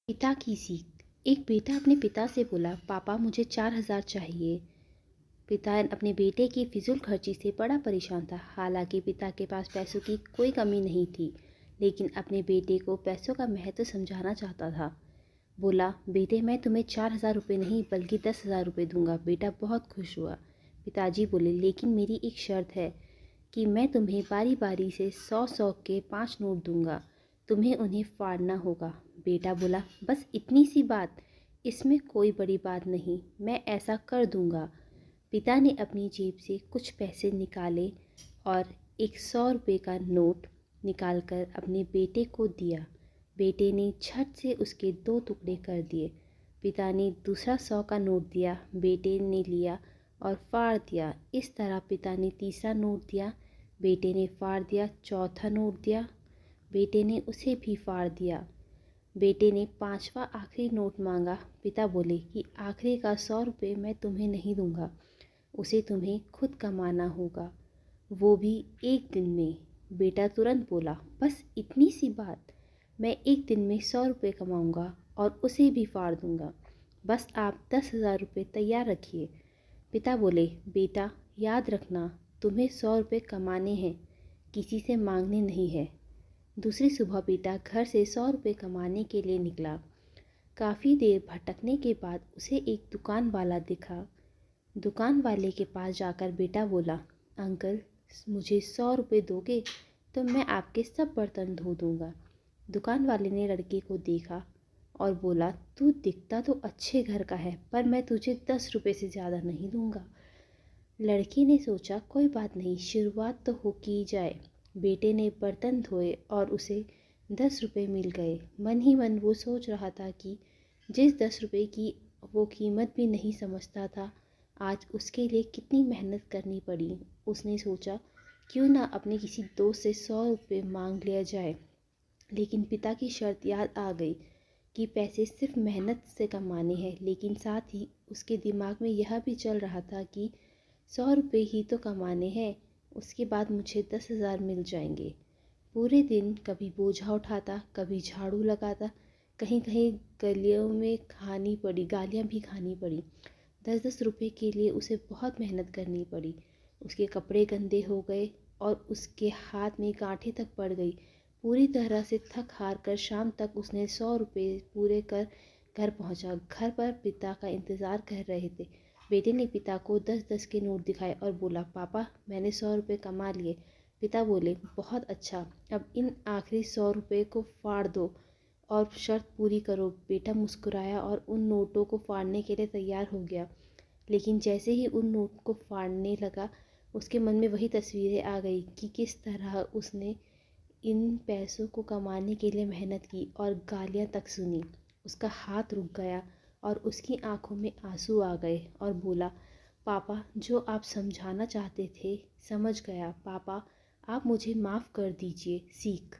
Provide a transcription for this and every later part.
पिता की सीख। एक बेटा अपने पिता से बोला, पापा मुझे 4,000 चाहिए। पिता अपने बेटे की फिजूल खर्ची से बड़ा परेशान था। हालांकि पिता के पास पैसों की कोई कमी नहीं थी, लेकिन अपने बेटे को पैसों का महत्व समझाना चाहता था। बोला, बेटे मैं तुम्हें 4,000 रुपये नहीं बल्कि 10,000 रुपये दूंगा। बेटा बहुत खुश हुआ। पिताजी बोले, लेकिन मेरी एक शर्त है कि मैं तुम्हें बारी बारी से 100-100 के 5 नोट दूंगा। तुम्हें उन्हें फाड़ना होगा। बेटा बोला, बस इतनी सी बात, इसमें कोई बड़ी बात नहीं, मैं ऐसा कर दूंगा। पिता ने अपनी जेब से कुछ पैसे निकाले और एक 100 रुपये का नोट निकालकर अपने बेटे को दिया। बेटे ने झट से उसके 2 टुकड़े कर दिए। पिता ने दूसरा 100 का नोट दिया। बेटे ने लिया और फाड़ दिया। इस तरह पिता ने तीसरा नोट दिया, बेटे ने फाड़ दिया। चौथा नोट दिया, बेटे ने उसे भी फाड़ दिया। बेटे ने 5वां आखिरी नोट मांगा। पिता बोले कि आखिरी का 100 रुपये मैं तुम्हें नहीं दूंगा, उसे तुम्हें खुद कमाना होगा, वो भी एक दिन में। बेटा तुरंत बोला, बस इतनी सी बात, मैं एक दिन में 100 रुपये कमाऊंगा और उसे भी फाड़ दूंगा। बस आप 10,000 रुपये तैयार रखिए। पिता बोले, बेटा याद रखना, तुम्हें 100 रुपये कमाने हैं, किसी से मांगने नहीं है। दूसरी सुबह बेटा घर से 100 रुपये कमाने के लिए निकला। काफ़ी देर भटकने के बाद उसे एक दुकान वाला दिखा। दुकान वाले के पास जाकर बेटा बोला, अंकल मुझे 100 रुपये दोगे तो मैं आपके सब बर्तन धो दूँगा। दुकान वाले ने लड़के को देखा और बोला, तू दिखता तो अच्छे घर का है, पर मैं तुझे 10 रुपये से ज़्यादा नहीं दूँगा। लड़के ने सोचा, कोई बात नहीं, शुरुआत तो हो की जाए। बेटे ने बर्तन धोए और उसे 10 रुपये मिल गए। मन ही मन वो सोच रहा था कि जिस 10 रुपये की वो कीमत भी नहीं समझता था, आज उसके लिए कितनी मेहनत करनी पड़ी। उसने सोचा, क्यों ना अपने किसी दोस्त से 100 रुपये मांग लिया जाए। लेकिन पिता की शर्त याद आ गई कि पैसे सिर्फ मेहनत से कमाने हैं। लेकिन साथ ही उसके दिमाग में यह भी चल रहा था कि 100 रुपये ही तो कमाने हैं, उसके बाद मुझे 10,000 मिल जाएंगे। पूरे दिन कभी बोझा उठाता, कभी झाड़ू लगाता, कहीं कहीं गलियों में गालियाँ भी खानी पड़ी। 10-10 रुपये के लिए उसे बहुत मेहनत करनी पड़ी। उसके कपड़े गंदे हो गए और उसके हाथ में गांठें तक पड़ गई। पूरी तरह से थक हार कर शाम तक उसने 100 रुपये पूरे कर घर पहुंचा। घर पर पिता का इंतज़ार कर रहे थे। बेटे ने पिता को 10-10 के नोट दिखाए और बोला, पापा मैंने 100 रुपये कमा लिए। पिता बोले, बहुत अच्छा, अब इन आखिरी 100 रुपये को फाड़ दो और शर्त पूरी करो। बेटा मुस्कुराया और उन नोटों को फाड़ने के लिए तैयार हो गया। लेकिन जैसे ही उन नोट को फाड़ने लगा, उसके मन में वही तस्वीरें आ गई कि किस तरह उसने इन पैसों को कमाने के लिए मेहनत की और गालियाँ तक सुनी। उसका हाथ रुक गया और उसकी आंखों में आंसू आ गए और बोला, पापा जो आप समझाना चाहते थे समझ गया। पापा आप मुझे माफ़ कर दीजिए। सीख,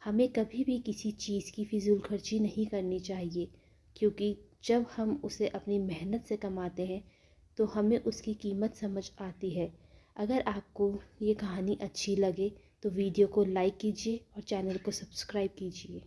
हमें कभी भी किसी चीज़ की फिजूल खर्ची नहीं करनी चाहिए, क्योंकि जब हम उसे अपनी मेहनत से कमाते हैं तो हमें उसकी कीमत समझ आती है। अगर आपको ये कहानी अच्छी लगे तो वीडियो को लाइक कीजिए और चैनल को सब्सक्राइब कीजिए।